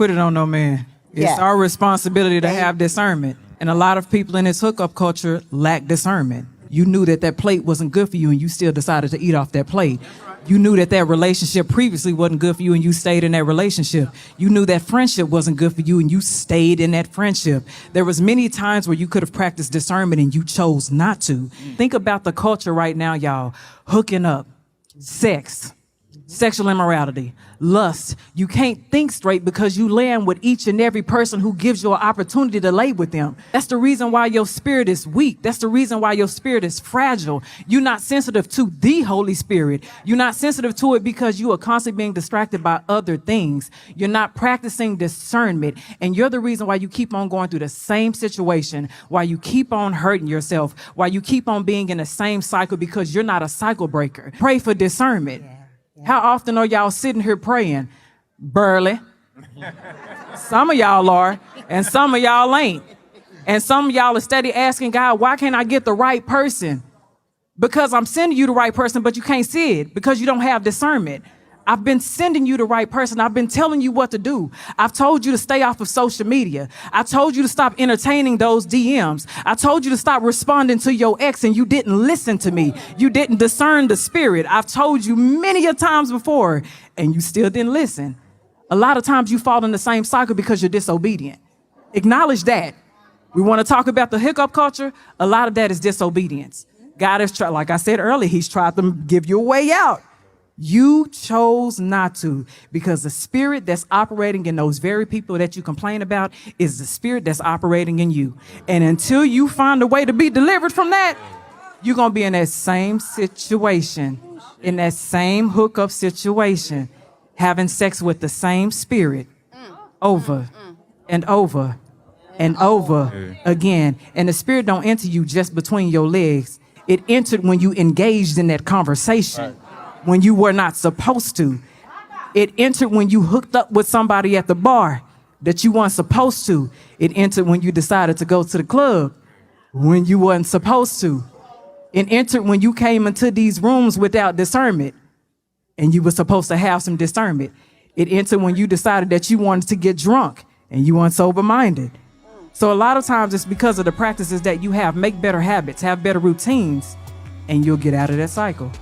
Put it on no man. It's Yeah. our responsibility to have discernment. And a lot of people in this hookup culture lack discernment. You knew that that plate wasn't good for you and you still decided to eat off that plate. You knew that that relationship previously wasn't good for you and you stayed in that relationship. You knew that friendship wasn't good for you and you stayed in that friendship. There was many times where you could have practiced discernment and you chose not to. Think about the culture right now, y'all. Hooking up, sex, sexual immorality, lust. You can't think straight because you land with each and every person who gives you an opportunity to lay with them. That's the reason why your spirit is weak. That's the reason why your spirit is fragile. You're not sensitive to the Holy Spirit. You're not sensitive to it because you are constantly being distracted by other things. You're not practicing discernment. And you're the reason why you keep on going through the same situation, why you keep on hurting yourself, why you keep on being in the same cycle because you're not a cycle breaker. Pray for discernment. How often are y'all sitting here praying? Burley. Some of y'all are, and some of y'all ain't. And some of y'all are steady asking God, why can't I get the right person? Because I'm sending you the right person, but you can't see it because you don't have discernment. I've been sending you the right person. I've been telling you what to do. I've told you to stay off of social media. I told you to stop entertaining those DMs. I told you to stop responding to your ex and you didn't listen to me. You didn't discern the spirit. I've told you many a times before and you still didn't listen. A lot of times you fall in the same cycle because you're disobedient. Acknowledge that. We want to talk about the hiccup culture. A lot of that is disobedience. God has tried, like I said earlier, he's tried to give you a way out. You chose not to because the spirit that's operating in those very people that you complain about is the spirit that's operating in you. And until you find a way to be delivered from that, you're going to be in that same situation, in that same hookup situation, having sex with the same spirit over and over and over again. And the spirit don't enter you just between your legs. It entered when you engaged in that conversation. When you were not supposed to. It entered when you hooked up with somebody at the bar that you weren't supposed to. It entered when you decided to go to the club when you weren't supposed to. It entered when you came into these rooms without discernment and you were supposed to have some discernment. It entered when you decided that you wanted to get drunk and you weren't sober-minded. So a lot of times it's because of the practices that you have. Make better habits, have better routines, and you'll get out of that cycle.